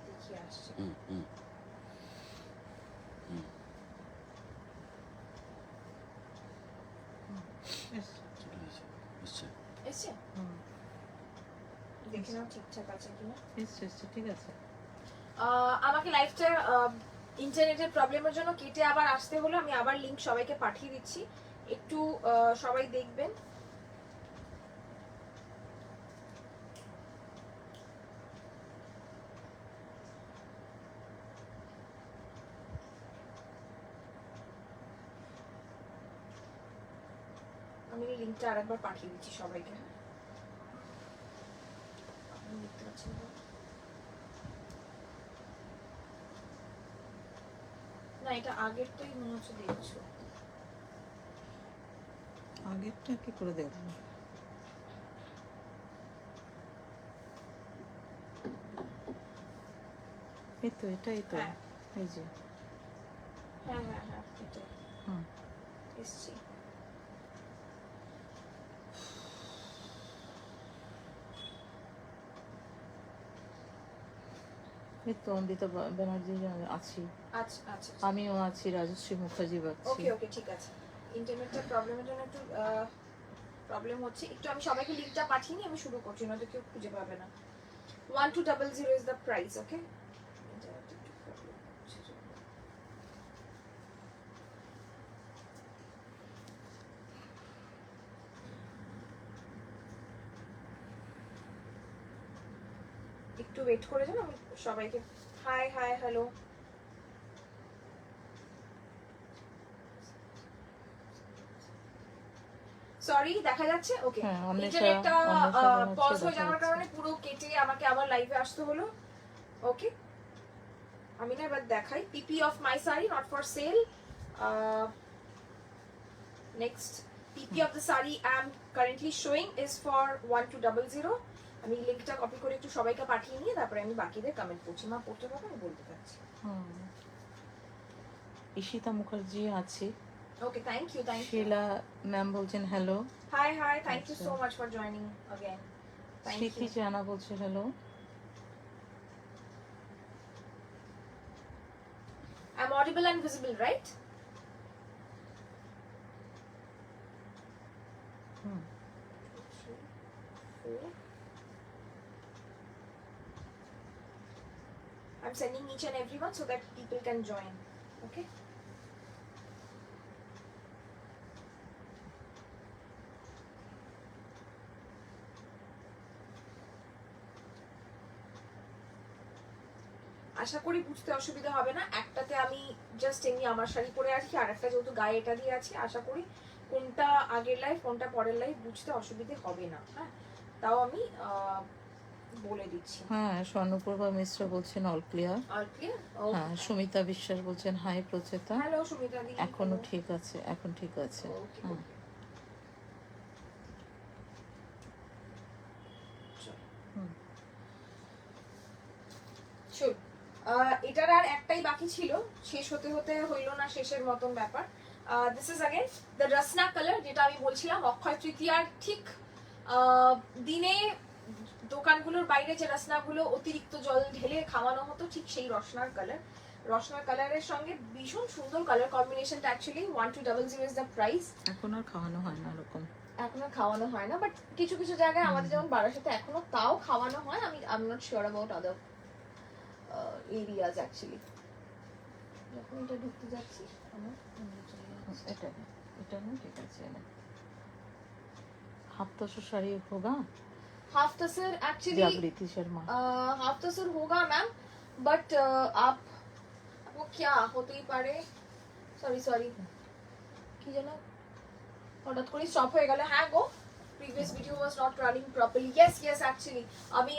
দেখিয়ে আসছি। এসছে? দেখে নাও ঠিকঠাক আছে কিনা। এসছে, ঠিক আছে। আমাকে লাইফটা ইন্টারনেটের প্রবলেমের জন্য কেটে আবার আসতে হলো। আমি আবার লিংক সবাইকে পাঠিয়ে দিচ্ছি, একটু সবাই দেখবেন। আমি লিংকটা আরেকবার পাঠিয়ে দিচ্ছি সবাইকে। দেখতে পাচ্ছেন না? এটা আগেরটাই মনে হচ্ছে দেখছো। আগেরটা কি করে দেখবো? এই তো, এটাই তো। এই যে হ্যাঁ এটাই। এসছি। এই তো অন্দিতা ব্যানার্জি আছি। আচ্ছা আমিও আছি, রাজশ্রী মুখার্জি আছি। ওকে ঠিক আছে। ইন্টারনেটের প্রবলেমের জন্য একটু প্রবলেম হচ্ছে, একটু আমি সবাইকে লিংকটা পাঠিয়ে নিই, আমি শুরু করছি, নয়তো কেউ খুঁজে পাবে না। 1200 is the price, okay? একটু ওয়েট করে যান, আমি সবাইকে হাই হ্যালো। সরি, দেখা যাচ্ছে? ওকে, ইন্টারনেটটা পজ হয়ে যাওয়ার কারণে পুরো কেটে আমাকে আবার লাইভে আসতে হলো। ওকে, আমি না এবার দেখাই। পিপি of my sari not for sale. Next PP of the sari I am currently showing is for 1200। আমি লিংকটা কপি করে একটু সবাইকে পাঠিয়ে নিয়ে তারপরে আমি বাকিদের কমেন্ট করছি। মা পড়তে পারবে? আমি বলতে পারছি। ঈশিতা মুখার্জি আছে। Okay, thank you. Sheela ma'am বলছেন hello. Hi thank you so much for joining again. Smriti Jana বলছে hello. I'm audible and visible, right? I'm sending each and everyone so that people can join. Okay? আশা করি বুঝতে অসুবিধা হবে না। একটাতে আমি জাস্ট এমনি আমার শাড়ি পরে আছি, আর একটা যেহেতু গায়ে এটা দিয়ে আছি, আশা করি কোনটা আগের লাইফ কোনটা পরের লাইফ বুঝতে অসুবিধে হবে না। হ্যাঁ, তাও আমি বলে দিচ্ছি। হ্যাঁ, স্বর্ণপ্রভা মিশ্র বলছেন অল ক্লিয়ার। হ্যাঁ, সুমিতা বিশ্বাস বলছেন হাই প্রচেতা। হ্যালো সুমিতা দি। এখনো ঠিক আছে, এখন ঠিক আছে। হ্যাঁ, চল, এটার আর একটাই বাকি ছিল, শেষ হতে হতে হইল না শেষের মতন ব্যাপার। This is again the Rasna colour, যেটা আমি বলছিলাম অক্ষয় তৃতীয়ার ঠিক দিনে দোকানগুলোর বাইরে যে রসনাগুলো অতিরিক্ত জল ঢেলে খাওয়ানো হতো, ঠিক সেই রসনার কালার। রসনার কালারের সঙ্গে ভীষণ সুন্দর কালার কম্বিনেশনটা। Actually 1200 is the price. এখন আর খাওয়ানো হয় না এরকম, এখনো খাওয়ানো হয় না, বাট কিছু কিছু জায়গায় আমাদের যেমন বারাসাতে এখনো তাও খাওয়ানো হয়। আমি I am not sure about other areas actually. যখন এটা ঢুকতে যাচ্ছি আমার এটা না ঠিক আছে। हफ्ता শাড়ি होगा, हफ्ता सर एक्चुअली जागृति शर्मा हफ्ता सर होगा मैम, बट आप वो क्या होते ही पारे। সরি কি যেন হঠাৎ করে স্টপ হয়ে গেল। হ্যাঁ গো, previous video was not running properly. Yes actually আমি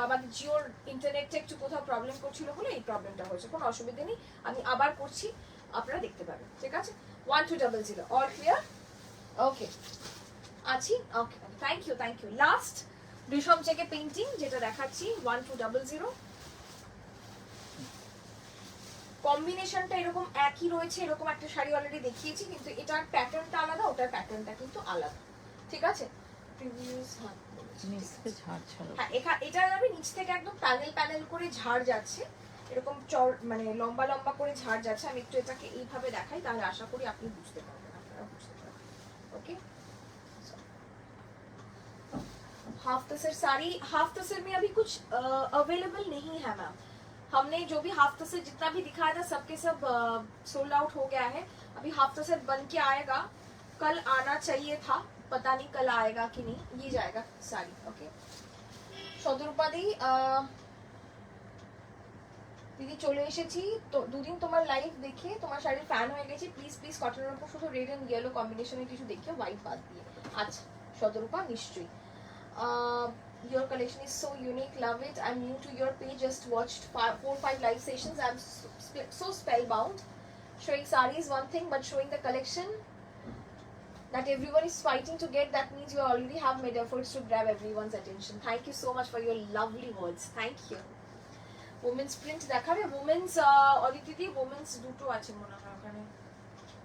আমাদের জিওর ইন্টারনেটটা একটু কোথাও প্রবলেম করছিল বলে এই প্রবলেমটা হয়েছে। কোনো অসুবিধা নেই, আমি আবার করছি, আপনারা দেখতে পাবেন। ঠিক আছে, 1200 অল ক্লিয়ার। ওকে আছি। Okay, thank you. Last Rishabh JK painting যেটা দেখাচ্ছি 1200। কম্বিনেশনটা এরকম একই রয়েছে, এরকম একটা শাড়ি অলরেডি দেখিয়েছি, কিন্তু এটার প্যাটার্নটা আলাদা, ওটার প্যাটার্নটা কিন্তু আলাদা। ঠিক আছে, প্রিভিয়াস নিচ থেকে ঝাড় ছাড়া। হ্যাঁ এটা যাবে নিচ থেকে একদম প্যানেল প্যানেল করে ঝাড় যাচ্ছে, এরকম মানে লম্বা লম্বা করে ঝাড় যাচ্ছে। আমি একটু এটাকে এইভাবে দেখাই, তাহলে আশা করি আপনি বুঝতে পারবেন, আপনারা বুঝতে পারবেন। ओके हाफ तसर साड़ी, हाफ तसर में अभी कुछ अवेलेबल नहीं है मैम। हमने जो भी हाफ तसर जितना भी दिखाया था सबके सब सोल्ड आउट हो गया है। अभी हाफ तसर बन के आएगा, कल आना चाहिए था, पता नहीं कल आएगा कि नहीं। ये जाएगा साड़ी। ओके শতরূপা দি, দিদি চলে এসেছি তো, দুদিন তোমার লাইভ দেখে তোমার শাড়ির ফ্যান হয়ে গেছি। প্লিজ প্লিজ কটনের উপর শুধু রেড এন্ড ইয়েলো কম্বিনেশনে কিছু দেখিও, হোয়াইট বাদ দিয়ে। আচ্ছা শতরূপা নিশ্চয়ই। Your collection is so unique, love it. I'm new to your page, just watched 4-5 live sessions. I'm so spellbound. Showing sari is one thing, but showing the collection that everyone is fighting to get, that means you already have made efforts to grab everyone's attention. Thank you so much for your lovely words. Thank you. Women's print দেখাবে? women's Aditi দি women's দুটো আছে মনে হয় ওখানে,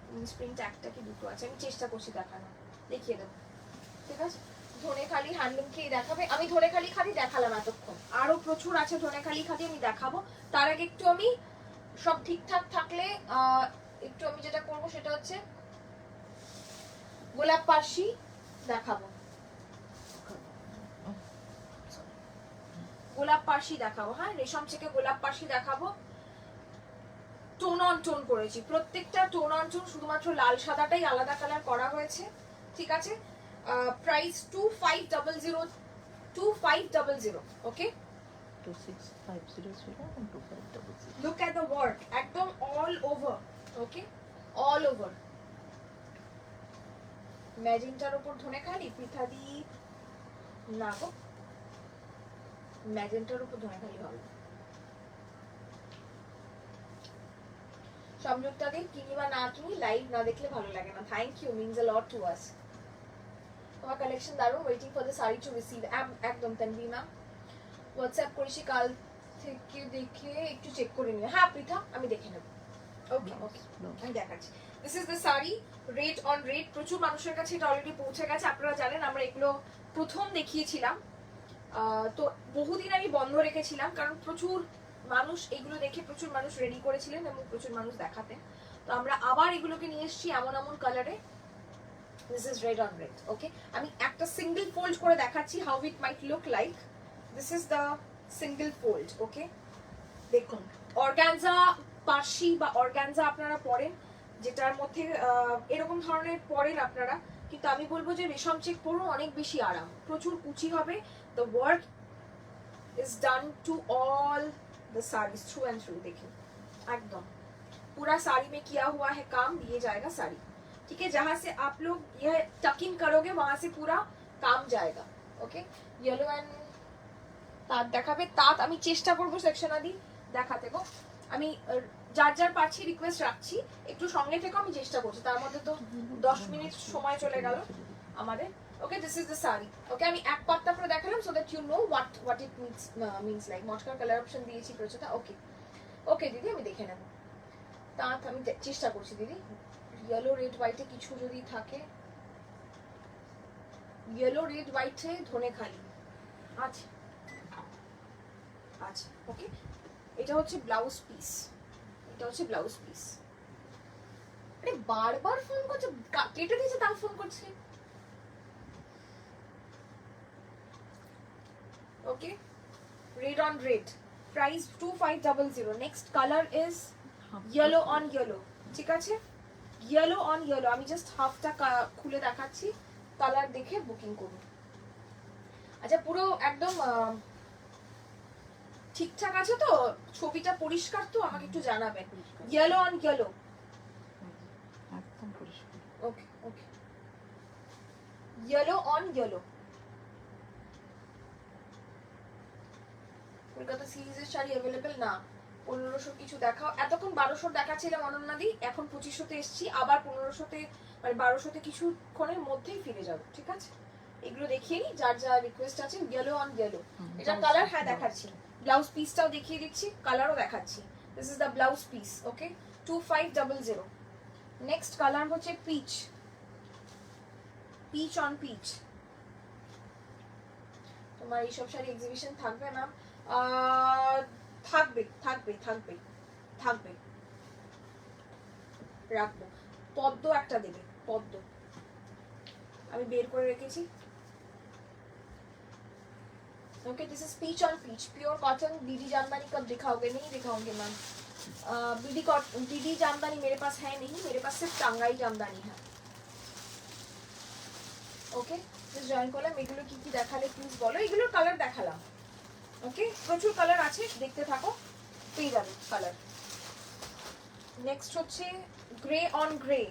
women's print একটা কি দুটো আছে, আমি চেষ্টা করছি দেখানো, দেখিয়ে দেবো, ঠিক আছে। ধনেখালি হ্যান্ডলুম কি দেখাবে? আমি ধনেখালি খালি দেখালাম এতক্ষণ, আরো প্রচুর আছে ধনেখালি খালি আমি দেখাবো। তার আগে একটু আমি সব ঠিকঠাক থাকলে একটু আমি যেটা করবো সেটা হচ্ছে গোলাপ পার্সি দেখাবো, গোলাপ পার্সি দেখাবো। হ্যাঁ রেশম থেকে গোলাপ পার্সি দেখাবো। টোন অন টোন করেছি, প্রত্যেকটা টোন অন টোন, শুধুমাত্র লাল সাদাটাই আলাদা কালার করা হয়েছে, ঠিক আছে। Price 2500 okay 26500 and 2500. Look at the work, একদম all over, okay all over. ম্যাজেন্টার উপর ধনেখালি পিঠাদি না গো, ম্যাজেন্টার উপর ধনেখালি হবে। সংযুক্তাদি কিনি বা না কিনি, লাইভ না দেখলে ভালো লাগে না। Thank you, means a lot to us. তোমার কালেকশন দারুণ, waiting for the sari to receive. একদম তানভি ম্যাম, হোয়াটসঅ্যাপ করেছি কাল থেকে, দেখে একটু চেক করে নিও। হ্যাঁ পৃথা আমি দেখে নেব, ওকে ওকে আমি দেখাচ্ছি। This is the sari, rate on rate. প্রচুর মানুষের কাছে এটা অলরেডি পৌঁছে গেছে, আপনারা জানেন আমরা এগুলো প্রথম দেখিয়েছিলাম, তো বহুদিন আমি বন্ধ রেখেছিলাম, কারণ প্রচুর মানুষ এগুলো দেখে প্রচুর মানুষ রেডি করেছিলেন এবং প্রচুর মানুষ দেখাতেন। তো আমরা আবার এগুলোকে নিয়ে এসেছি এমন এমন কালারে। This is red on red, okay. আমি একটা সিঙ্গেল ফোল্ড করে দেখাচ্ছি how it might look like. This is the single fold, okay. দেখুন অর্গানজা পার্সি বা অর্গানজা আপনারা পরেন, যেটার মধ্যে এরকম ধরনের পরেন আপনারা, কিন্তু আমি বলবো যে রেশম চেক পরুন, অনেক বেশি আরাম, প্রচুর কুচি হবে। The work is done to all the sarees through and through। देखिए एकदम पूरा साड़ी में किया हुआ है काम, ये जाएगा साड़ी, ठीक है। जहां से आप लोग यह टक इन करोगे वहां से पूरा काम जाएगा, ओके। येलो एंड তাঁত দেখাবে, তাঁত আমি চেষ্টা করবো সেকশন আদি দেখাতে গো। আমি যার যার পাচ্ছি রিকোয়েস্ট রাখছি একটু সঙ্গে থেকে, আমি চেষ্টা করছি, তার মধ্যে তো 10 মিনিট সময় চলে গেল আমাদের। Okay this is the sari, okay. আমি এক পাত্তা করে দেখালাম so that you know what it means like. মটকার কালার অপশন দিয়েছি প্রচুরটা, ওকে ওকে দিদি আমি দেখে নেব। তাঁত আমি চেষ্টা করছি দিদি। ইয়েলো রেড হোয়াইটে কিছু যদি থাকে, ইয়েলো রেড হোয়াইটে ধনেখালি আচ্ছা আচ্ছা, ওকে। এটা হচ্ছে ব্লাউজ পিস, এটা হচ্ছে ব্লাউজ পিস। আরে বারবার ফোন করছে, কেটে দিয়েছে তাও ফোন করছে, okay. Red on red, price 2500। Next colour is yellow on yellow, ঠিক আছে। ইয়েলো অন ইয়েলো, আমি জাস্ট হাফটা খুলে দেখাচ্ছি, কালার দেখে বুকিং করুন। আচ্ছা পুরো একদম ঠিকঠাক আছে তো, ছবিটা পরিষ্কার তো, আমাকে একটু জানাবেন। ইয়েলো অন ইয়েলো, একদম পরিষ্কার, ওকে ওকে। ইয়েলো অন ইয়েলো, কলকাতা সিরিজের শাড়ি অ্যাভেলেবেল না, 1500 কিছু দেখাও। এতক্ষণ 1200 দেখাচ্ছিলাম অনন্যাদি, এখন 2500তে এসেছি, আবার 1500তে মানে 1200তে কিছুক্ষণের মধ্যেই ফিরে যাব, ঠিক আছে। এগুলো দেখিয়ে নি যার যা রিকোয়েস্ট আছে। ইয়েলো অন ইয়েলো, এটা কালার হ্যাঁ দেখাচ্ছি, ব্লাউজ পিসটাও দেখিয়ে দিচ্ছি, কালারও দেখাচ্ছি। This is the blouse piece, okay 2500। Next colour হচ্ছে পিচ, পিচ অন পিচ, তোমার এইসব শাড়ি এক্সিবিশন থাকবে ম্যাম? থাকবে থাকবে থাকবে থাকবে, রাখবো। পদ্ম একটা দেবে, পদ্ম আমি বের করে রেখেছি। Okay this is peach on peach pure cotton. बीडी जामदानी कब दिखाओगे? नहीं दिखाऊंगे मैम। बीडी जामदानी मेरे पास है नहीं, मेरे पास सिर्फ टांगाई जामदानी है। ওকে জাস্ট জয়েন করলাম। এগুলো কি কি দেখালে প্লিজ বলো। এগুলোর কালার দেখালাম। ওকে প্রচুর কালার আছে, দেখতে থাকো, পেয়ে যাবে কালার। নেক্সট হচ্ছে grey on grey,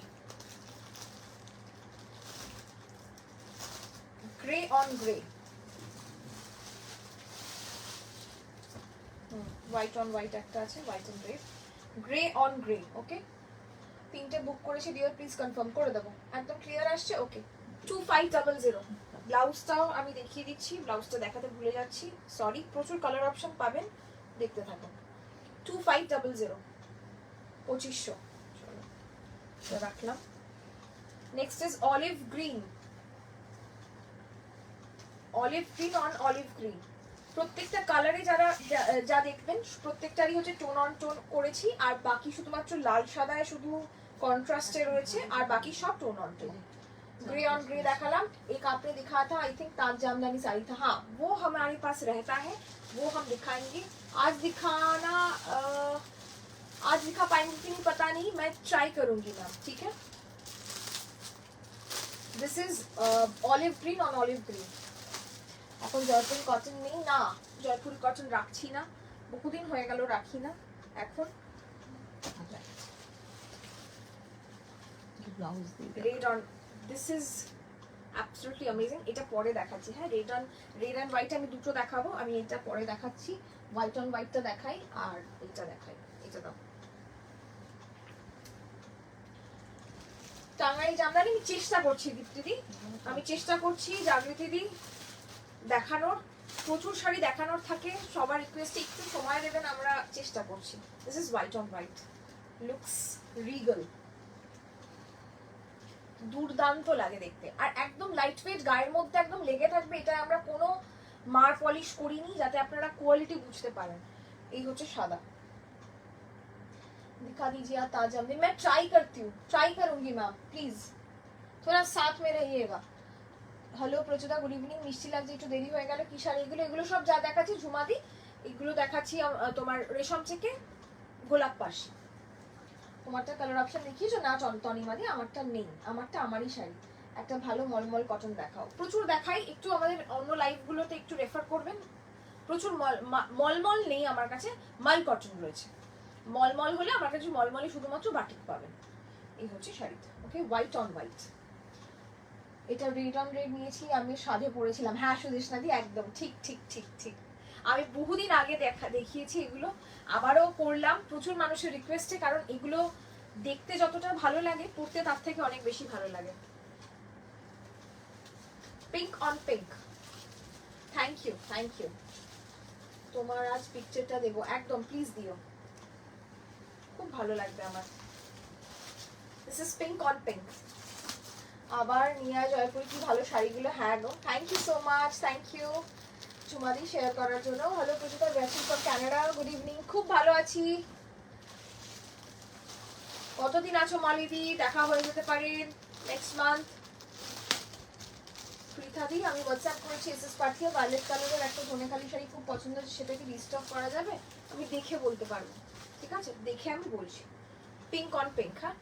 grey on grey, white on white একটা আছে, white on grey, grey on grey. Okay তিনটে বুক করেছি ডিয়ার, প্লিজ কনফার্ম করে দেবো। একদম ক্লিয়ার আসছে? ওকে 2500। ব্লাউজটাও আমি দেখিয়ে দিচ্ছি, ব্লাউজটা দেখাতে ভুলে যাচ্ছি, সরি। প্রচুর কালার অপশন পাবেন, দেখতে থাকুন। 2500, 2500 রাখলাম। Next is olive green, olive green on olive green. প্রত্যেকটা কালারে যারা যা দেখবেন প্রত্যেকটারই হচ্ছে টোন অন টোন করেছি, আর বাকি শুধুমাত্র লাল সাদায় শুধু কন্ট্রাস্টে রয়েছে, আর বাকি সব tone on tone. Grey on grey दिखालाम। एक आपने दिखाया था आई थिंक ताज जामदानी साड़ी था, हाँ वो हमारे पास रहता है, वो हम दिखाएंगे। आज दिखाना आज दिखा पाएंगे कि नहीं पता नहीं, मैं ट्राई करूंगी मैम, ठीक है। This is olive green on olive green. এখন জয়পুরি কটন নেই না, জয়পুরি কটন রাখছি না, বহুদিন হয়ে গেল রাখি না এখন। ব্লাউজ দিয়ে red on, this is absolutely amazing. এটা পরে দেখাচ্ছি, হ্যাঁ রেড অ্যান্ড হোয়াইট আমি দুটো দেখাবো, আমি এটা পরে দেখাচ্ছি। হোয়াইট অন হোয়াইটটা দেখাই আর এটা দেখাই, এটা দাও। টাঙ্গাই জামদানি আমি চেষ্টা করছি দীপ্তিদি, আমি চেষ্টা করছি জাগৃতিদি দেখানোর, প্রচুর শাড়ি দেখানোর থাকে, সবার রিকোয়েস্টে একটু সময় দেবেন, আমরা চেষ্টা করছি। This is white on white, looks regal, দুর্দান্ত লাগে দেখতে, আর একদম লাইট ওয়েট, গায়ের মধ্যে একদম লেগে থাকবে। এটা আমরা কোনো মার পলিশ করিনি, যাতে আপনারা কোয়ালিটি বুঝতে পারেন। এই হচ্ছে সাদা। दिखा दीजिए आप ताज जामदानी। मैं ट्राई करती हूँ, ट्राई करूंगी मैम, प्लीज थोड़ा साथ में रहिएगा। হ্যালো প্রচুদা, গুড ইভিনিং। মিষ্টি লাগছে, একটু দেরি হয়ে গেল। কি শাড়ি এগুলো? এগুলো সব যা দেখাচ্ছি ঝুমাদি, এগুলো দেখাচ্ছি তোমার রেশম থেকে গোলাপ পাশি। তোমারটা কালার অপশন দেখিয়েছো না তনিমাদি? আমারটা নেই, আমারটা আমারই শাড়ি। একটা ভালো মলমল কটন দেখাও। প্রচুর দেখাই, একটু আমাদের অন্য লাইভগুলোতে একটু রেফার করবেন। প্রচুর মলমল নেই আমার কাছে, মাল কটন রয়েছে। মলমল হলে আমার কাছে মলমলে শুধুমাত্র বাটিক পাবেন। এই হচ্ছে শাড়িটা। ওকে হোয়াইট অন হোয়াইট, এটা রেড অন রেড নিয়েছি, আমি সাধে পড়েছিলাম। হ্যাঁ সুদেশনাদি একদম ঠিক ঠিক ঠিক ঠিক, আমি বহুদিন আগে দেখিয়েছি এগুলো, আবারও করলাম প্রচুর মানুষের রিকোয়েস্টে, কারণ এগুলো দেখতে যতটা ভালো লাগে পড়তে তার থেকে অনেক বেশি ভালো লাগে। Pink on pink, thank you thank you. তোমার আজ পিকচারটা দেবো, একদম প্লিজ দিও, খুব ভালো লাগবে আমার। This is pink on pink. আবার নিয়া জয়পুর, কি ভালো শাড়িগুলো। হ্যাঁ গো, thank you so much, thank you চুমাদি শেয়ার করার জন্য। হ্যালো প্রচুর watching from Canada, good evening. খুব ভালো আছি। কতদিন আছো মালিদি? দেখা হয়ে যেতে পারে নেক্সট মান্থ। পৃথাদি আমি হোয়াটসঅ্যাপ করেছি, এসএস পাঠিয়ে ভায়োলেট কালারের একটা ধনেখালি শাড়ি খুব পছন্দ আছে, সেটা কি রিস্টক করা যাবে? আমি দেখে বলতে পারবো, ঠিক আছে, দেখে আমি বলছি। পিঙ্ক অন পিঙ্ক, হ্যাঁ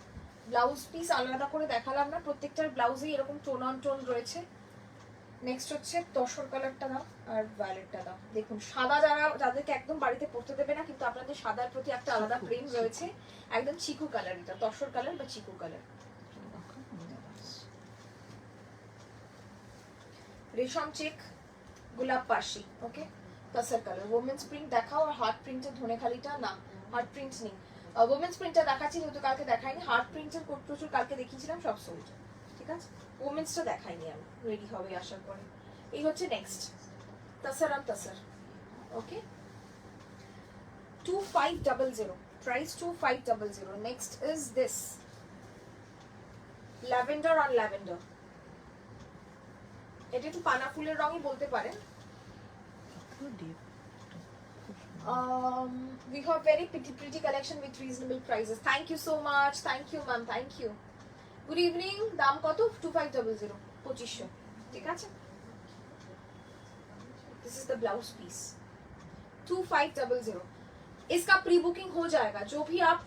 ব্লাউজ পিস আলাদা করে দেখালাম না, প্রত্যেকটার ব্লাউজেই এরকম টোন অন টোন রয়েছে। নেক্সট হচ্ছে তসর কালারটা দাও আর ভায়োলেটটা দাও। দেখুন সাদা যাদেরকে একদম বাড়িতে পরতে দেবে না, কিন্তু আপনাদের সাদার প্রতি একটা আলাদা প্রেম রয়েছে, একদম চিকু কালার, এটা তসর কালার বা চিকু কালার। রেশম চেক গোলাপ পাশি, ওকে তসর কালার। ওমেন্স প্রিন্ট দেখাও, আর হার্ট প্রিন্টের ধনেখালিটা না, হার্ট প্রিন্ট নেই। ওমেন্স প্রিন্টটা দেখাচ্ছি যেহেতু কালকে দেখাইনি, হার্ট প্রিন্টের প্রচুর কালকে দেখিয়েছিলাম, সব সোল্ড, ঠিক আছে। ওমেন্সটা দেখাইনি আমি, রেডি হবে আসার পরে। এই হচ্ছে next tussar on tussar, okay 2500 price 2500। Next is this lavender on lavender. এটা একটু পানা ফুলের রঙই বলতে পারেন, deep. We have very pretty collection with reasonable prices. Thank you so much. Thank you, ma'am. Thank you. Good evening. দাম কত? 2500 2500 ঠিক আছে। This is the blouse piece. 2500 इसका प्री बुकिंग हो जाएगा। जो भी आप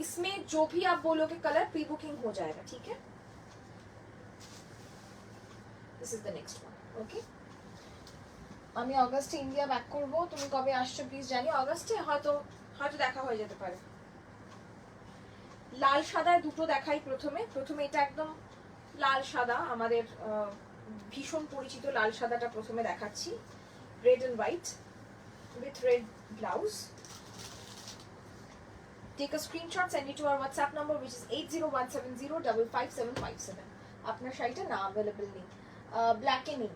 इसमें जो भी आप बोलोगे कलर प्री बुकिंग हो जाएगा, ठीक है। This is the next one. Okay. আমি অগস্টে ইন্ডিয়া ব্যাক করব, তুমি কবে আসছো প্লিজ জানিও। অগস্টে হয়তো দেখা হয়ে যেতে পারে। লাল সাদায় দুটো দেখাই। প্রথমে এটা একদম লাল সাদা, আমাদের ভীষণ পরিচিত লাল সাদাটা প্রথমে দেখাচ্ছি। Red and white with red blouse. Take a screenshot, send it to our WhatsApp number which is 8017055757. আপনার শাড়িটা না अवेलेबल নেই, ব্ল্যাকে নেই।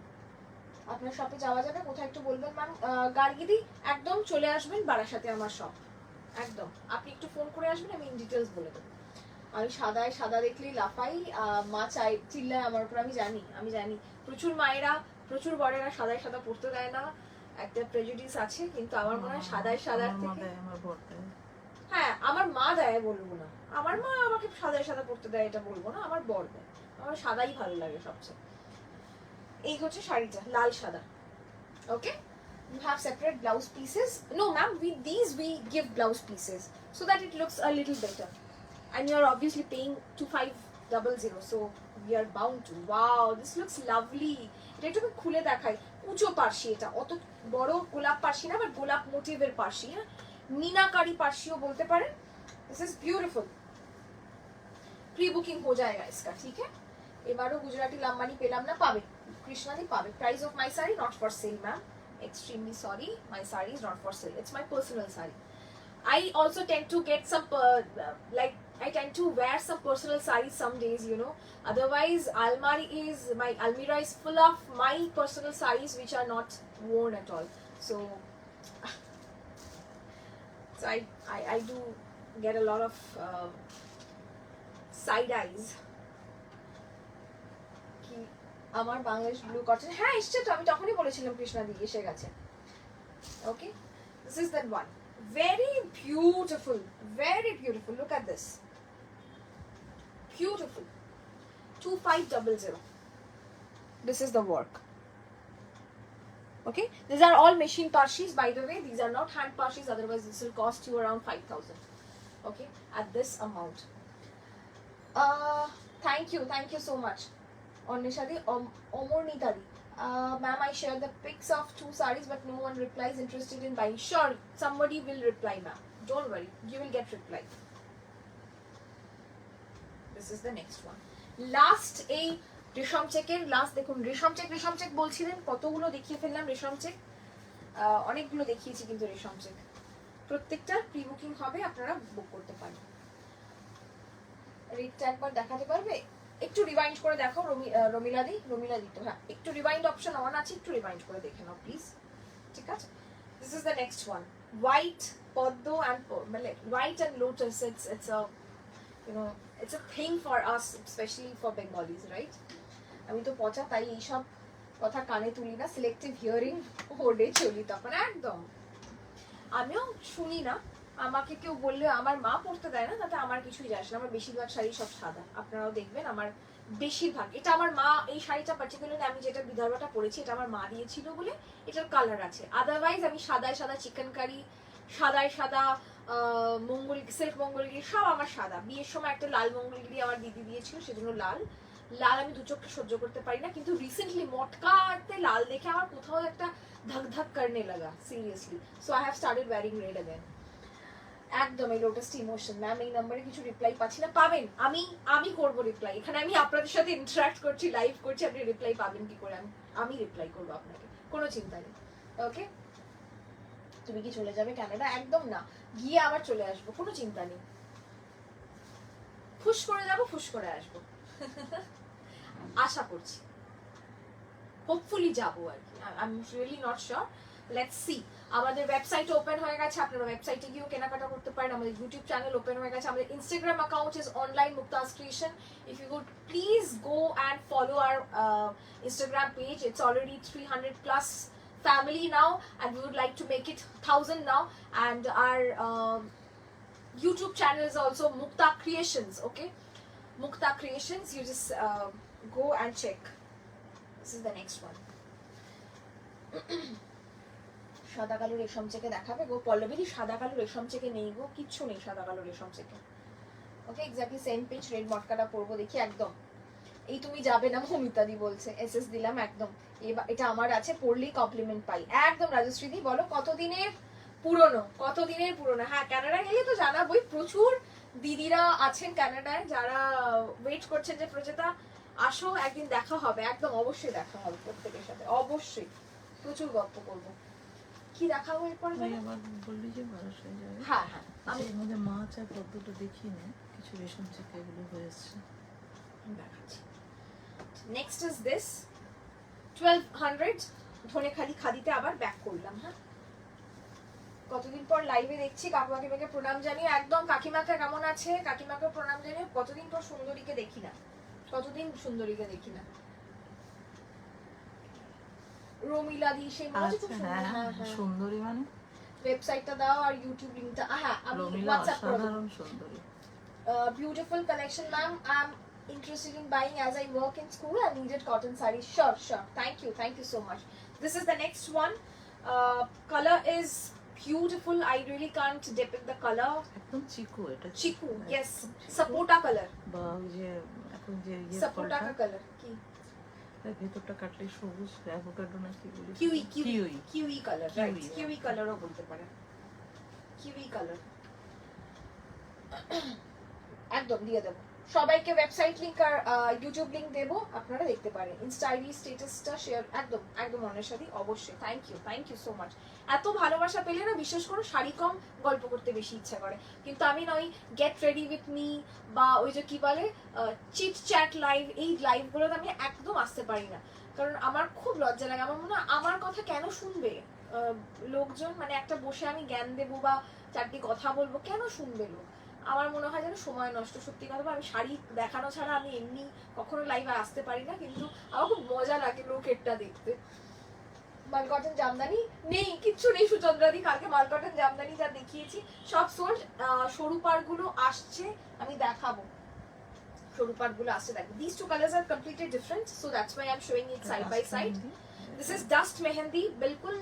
আপনার শপে যাওয়া যাবে কোথায় একটু বলবেন ম্যাম? গার্গিদি একদম চলে আসবেন বারাসাতে আমার শপ, একদম আপনি একটু ফোন করে আসবেন, আমি ইন ডিটেলস বলে দেবো। আমি সাদা দেখলেই লাফাই, মা চিল্লায় আমার উপর, আমি জানি প্রচুর মায়েরা প্রচুর বড়েরা সাদা পড়তে দেয় না, একটা প্রেজুডিস আছে, কিন্তু আমার মনে হয় সাদার থেকে হ্যাঁ আমার মা দেয় বলবো না, আমার মা আমাকে সাদা পড়তে দেয় এটা বলবো না, আমার বর দেয়, আমার সাদাই ভালো লাগে সবচেয়ে। এই হচ্ছে শাড়িটা লাল সাদা। ওকে, you have separate blouse pieces. No ma'am, with these we give blouse pieces so that it looks a little better, and you are obviously paying 2500, so we are bound to. Wow, this looks lovely. এটা একটু খুলে দেখাই। উঁচু পার্সি, এটা অত বড় গোলাপ পার্সি না, বাট গোলাপ মোটিভের পার্সি, হ্যাঁ मीनाकारी पार्शियो बोलते पारे। This is beautiful. Pre booking हो जाएगा इसका, ठीक है। এবারও গুজরাটি লাম্বানি পেলাম না, পাবে কৃষ্ণাদি পাবে। Price of my sari not for sell ma'am, extremely sorry, my saree is not for sale, it's my personal saree. I also tend to get some like I tend to wear some personal sarees some days, you know, otherwise my almirah is full of my personal sarees which are not worn at all, so I do get a lot of side eyes. কি আমার Bangladesh blue cotton, হ্যাঁ এসছে তো, আমি তখনই বলেছিলাম কৃষ্ণা দি এসে গেছে। ওকে, this is that one, very beautiful, look at this, beautiful, 2500. This is the work. Okay, these are all machine parshis, by the way, these are not hand parshis, otherwise this will cost you around 5000. Okay, at this amount. Thank you so much. Onishadi Omornitadi, ma'am, I shared the pics of 2 sarees but no one replies interested in buying. Sure, somebody will reply ma'am, don't worry, you will get reply. This is the next one. Last a রেশম চেকের last দেখুন, রেশম check বলছিলেন, কতগুলো দেখিয়ে ফেললাম রেশম check, অনেকগুলো দেখিয়েছি, কিন্তু রেশম চেক প্রত্যেকটা প্রি বুকিং হবে, আপনারা বুক করতে পারেন। রেটটা একবার দেখাতে পারবে? একটু রিভাইন্ড করে দেখো রমিলাদি তো, হ্যাঁ একটু রিভাইন্ড অপশন অন আছে, একটু রিভাইন্ড করে দেখে নাও প্লিজ, ঠিক আছে। This is the next one, white পদ্ম মানে white and lotus, it's a, you know, it's a thing for us, especially for Bengalis, right? আমি তো পচা, তাই এইসব কথা কানে তুলি না, সিলেক্টিভ হিয়ারিং ওডে চলি তখন একদম। আমিও শুনি না, আমাকে কেউ বললে, আমার মা পড়তে দেয় না, তাতে আমার কিছুই যায় না, আমার বেশিরভাগ শাড়ি সব সাদা, আপনারাও দেখবেন আমার বেশিরভাগ। এটা আমার মা, এই শাড়িটা পার্টিকুলারলি আমি যেটা বিদর্ভটা পরেছি, এটা আমার মা দিয়েছিল বলে এটার কালার আছে, আদারওয়াইজ আমি সাদা চিকেন কারি, সাদা সিল্ক মঙ্গলগিরি সব আমার সাদা। বিয়ের সময় একটা লাল মঙ্গলগিরি আমার দিদি দিয়েছিল, সেজন্য লাল আমি দু চোখে সহ্য করতে পারি না, কিন্তু রিসেন্টলি মটকাতে লাল দেখে আমার কোথাও একটা ধক করনে লাগা, seriously, so I have started wearing red again. একদম এই লোটাসটি ইমোশন। ম্যাম এই নম্বরে কিছু রিপ্লাই পাচ্ছি না, পাবেন, আমি করব রিপ্লাই, এখানে আমি আপনাদের সাথে ইন্টারঅ্যাক্ট করছি, লাইভ করছি, আপনি রিপ্লাই পাবেন কি করে? আমি রিপ্লাই করবো আপনাকে, কোনো চিন্তা নেই। ওকে, তুমি কি চলে যাবে ক্যানাডা? একদম না, গিয়ে আবার চলে আসবো, কোনো চিন্তা নেই, ফুস করে যাবো, ফুস করে আসবো, আশা করছি, হোপফুলি যাবো আর কি, I am really not sure, let's see. আমাদের ওয়েবসাইট ওপেন হয়ে গেছে, আপনারা ওয়েবসাইটে গিয়েও কেনাকাটা করতে পারেন, আমাদের ইউটিউব চ্যানেল ওপেন হয়ে গেছে, আমাদের Instagram account is online Muktaj creation, if you could please go and follow our Instagram page, it's already 300 plus family now, and we would like to make it 1,000 now. And our YouTube channel is also Mukta Creations. Okay, Mukta Creations. You just go and check. This is the next one. সাদা কালো রেশম চেকে দেখাবে গো পল্লবীদি? সাদা কালো রেশম চেকে নেই গো, কিচ্ছু নেই সাদা কালো রেশম চেকে। ওকে, এক্স্যাক্টলি সেম পিচ রেড মটকাটা পরবো দেখি একদম। এই তুমি যাবে না মমিতাদি বলছে, এসএস দিলাম একদম। এটা আমার আছে, পড়লেই কমপ্লিমেন্ট পাই একদম। রাজশ্রীদি বলো কতদিনের পুরনো, কতদিনের পুরনো? হ্যাঁ, কানাডায় গেলে তো জানাবোই, প্রচুর দিদিরা আছেন কানাডায় যারা ওয়েট করছেন যে প্রচেতা আসো, একদিন দেখা হবে, একদম অবশ্যই দেখা হবে প্রত্যেকের সাথে, অবশ্যই প্রচুর গল্প করবো। কি দেখাবো এরপর? আবার বললি যে বারাসায় যাবে। হ্যাঁ হ্যাঁ, আমি এর মধ্যে মাছ আর পদ্মটা দেখি না, কিছু রেশম চেকে এগুলো হয়েছে দেখাচ্ছি। নেক্সট ইজ দিস 1200 ধনেখালি খাদিতে আবার ব্যাক করলাম। হ্যাঁ, কতদিন পর লাইভে দেখছি, কাকু কাকিমাকে প্রণাম জানিয়ে একদম। কাকিমাকে কেমন আছে? কাকিমাকে প্রণাম জানিয়ে। কতদিন পর সুন্দরীকে দেখি না, কতদিন সুন্দরীকে দেখি না। রমিলা দি সেই মনে খুব সুন্দর। হ্যাঁ হ্যাঁ, সুন্দরী মানে ওয়েবসাইটটা দাও আর ইউটিউব লিংকটা। হ্যাঁ, আমি রমিলা WhatsApp করে দেব। সাধারণ সুন্দরী। Beautiful collection, ma'am. I'm interested in buying as I work in school and needed cotton sarees. Sure, sure. Thank you so much. This is the next one. Color is beautiful. I really can't depict the color. একদম চিকু, এটা Chiku, yes. Sapota color. বা ওই যে এখন যে Sapota ka color. কি? এর ভেতরটা কাটলে সবুজ অ্যাভোকাডো না কি বলি? Kiwi color, right? Kiwi color ও বলতে পারে। Kiwi color। একদম দিয়ে দেবো সবাইকে, ওয়েবসাইট লিংক আর ইউটিউব লিংক দেবো, আপনারা দেখতে পারেন। ইনস্টা আইডি স্ট্যাটাসটা শেয়ার একদম একদম মনের সাথে অবশ্যই। Thank you so much. এত ভালোবাসা পেলে না, বিশেষ করে শাড়ি কম গল্প করতে বেশি ইচ্ছা করে। কিন্তু আমি নয় গেট রেডি উইথ মি বা ওই যে কি বলে চিট চ্যাট লাইভ, এই লাইভগুলোতে আমি একদম আসতে পারি না, কারণ আমার খুব লজ্জা লাগে। আমার মনে হয় আমার কথা কেন শুনবে লোকজন, মানে একটা বসে আমি জ্ঞান দেবো বা চারটি কথা বলবো, কেন শুনবে লোক? আমার মনে হয় যেন সময় নষ্ট। সত্যি কথা, আমি শাড়ি দেখানো ছাড়া আমি এমনি কখনো লাইভে আসতে পারি না, কিন্তু আমার খুব মজা লাগে লোকেরটা দেখতে। মালকটন জামদানি নেই, কিচ্ছু নেই সুচন্দ্রাদি। কালকে মালকটন জামদানি যা দেখিয়েছি সব সোল্ড। সরু পাড়গুলো আসছে, আমি দেখাবো। সরু পাড়গুলো আসছে, দেখো। These two colors are completely different, so that's why I'm showing it side by side. This is dust mehndi, बिल्कुल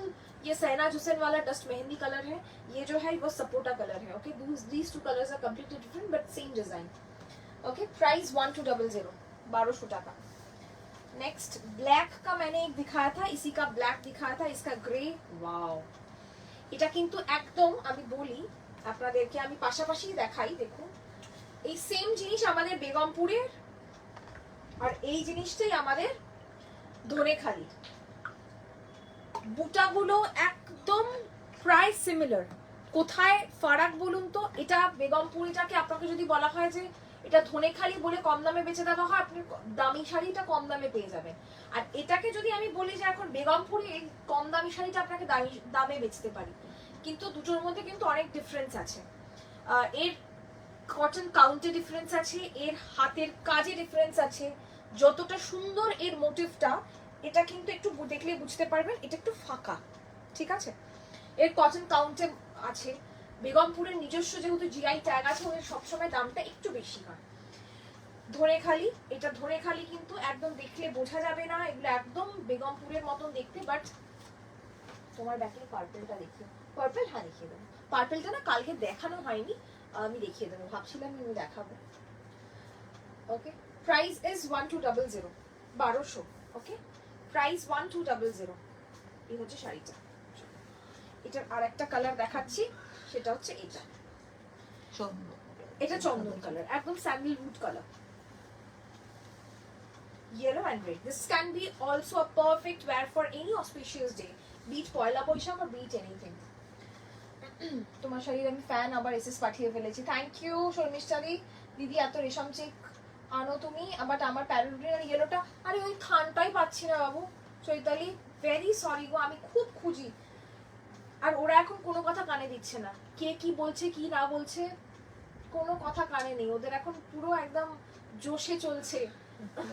ये सहना हुसैन वाला डस्ट मेहंदी कलर है। ये जो है वो सपोटा कलर है। Okay, these two colors are completely different but same design. Okay, price 1200, 1200 টাকা। नेक्स्ट ब्लैक का मैंने एक दिखाया था, इसी का ब्लैक दिखाया था, इसका ग्रे। वाओ, এটা কিন্তু একদম আমি বলি আপনাদেরকে, আমি পাশাপাশি দেখাই। দেখুন, এই সেম জিনিস আমাদের বেগমপুরের, আর এই জিনিসটাই আমাদের ধনেখালি। বুটাগুলো একদম প্রায় সিমিলার। কোথায় ফারাক বলুন তো? এটা বেগমপুরিটাকে আপনাকে যদি বলা হয় যে এটা ধনেখালি বলে কম দামে বেচে দেওয়া হয়, আপনি দামি শাড়িটা কম দামে পেয়ে যাবেন। আর এটাকে যদি আমি বলি যে এখন বেগমপুরি, এই কম দামি শাড়িটা আপনাকে দামে বেচতে পারি, কিন্তু দুটোর মধ্যে কিন্তু অনেক ডিফারেন্স আছে। এর কটন কাউন্টে ডিফারেন্স আছে, এর হাতের কাজে ডিফারেন্স আছে। যতটা সুন্দর এর মোটিভটা, এটা কিন্তু একটু দেখলে বুঝতে পারবেন এটা একটু ফাঁকা, ঠিক আছে? এর কটন কাউন্টে আছে। বেগমপুরের নিজস্ব যেহেতু জিআই ট্যাগ আছে, ওদের সবসময় দামটা একটু বেশি হয়। ধনেখালি, এটা ধনেখালি কিন্তু একদম দেখলে বোঝা যাবে না, এগুলো একদম বেগমপুরের মতন দেখতে। বাট তোমার ব্যাকে পার্পেলটা দেখিয়ে, পার্পেল, হ্যাঁ দেখিয়ে দেবো। পার্পেলটা না কালকে দেখানো হয়নি, আমি দেখিয়ে দেবো, ভাবছিলাম আমি দেখাবো। ওকে, প্রাইস ইজ 1200, 1200। Okay, price 1200। এই হচ্ছে শাড়িটা। এটার আর একটা কালার দেখাচ্ছি, সেটা হচ্ছে এটা। এটা চন্দন কালার, একদম sandalwood colour, yellow and red. This can be also a perfect wear for any auspicious day, be it Poila Baishakh or be it anything. তোমার শাড়ির আমি ফ্যান, আবার এসএস পাঠিয়ে ফেলেছি। থ্যাংক ইউ শর্মিষ্ঠাদি। দিদি এত রেশম চেক আনো তুমি, বাট আমার প্যারোডিন আর ইয়েলোটা, আরে ওই থানটাই পাচ্ছি না বাবু। চৈতালি, ভেরি সরি গো, আমি খুব খুঁজি। আর ওরা এখন কোনো কথা কানে দিচ্ছে না, কে কি বলছে কি না বলছে কোনো কথা কানে নেই ওদের, এখন পুরো একদম জোশে চলছে।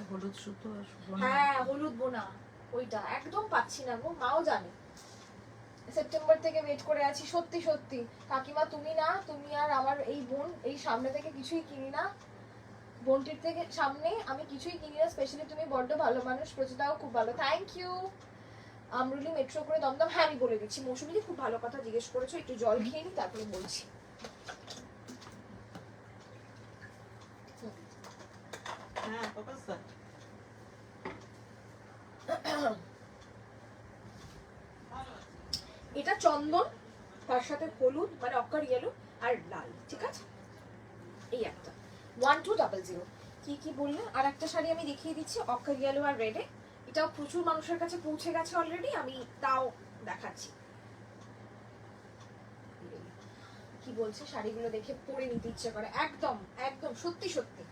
হলুদ সুতো, হ্যাঁ হলুদ বোনা, ওইটা একদম পাচ্ছি না গো, মাও জানে। সেপ্টেম্বর থেকে ওয়েট করে আছি, সত্যি সত্যি কাকিমা। তুমি না, তুমি আর আমার এই বোন, এই সামনে থেকে কিছুই কিনি না, বোনটির থেকে সামনে আমি কিছুই কিনি না। স্পেশালি তুমি বড্ড ভালো মানুষ, প্রচুরটাও খুব ভালো, থ্যাংক ইউ। আমরুলি মেট্রো করে দমদম, হ্যাঁ আমি বলে দিচ্ছি। মৌসুমী খুব ভালো কথা জিজ্ঞেস করেছো, একটু জল খেয়ে নি তারপরে বলছি। এটা চন্দন, তার সাথে হলুদ মানে অক্কার ইয়েলো আর লাল, ঠিক আছে? এই একটা 1200। কি কি বললে? আর একটা শাড়ি আমি দেখিয়ে দিচ্ছি অক্কার ইয়েলো আর রেডে, এটাও প্রচুর মানুষের কাছে পৌঁছে গেছে অলরেডি, আমি তাও দেখাচ্ছি। কি বলছে, শাড়িগুলো দেখে পরে নিতে ইচ্ছে করে, একদম একদম সত্যি সত্যি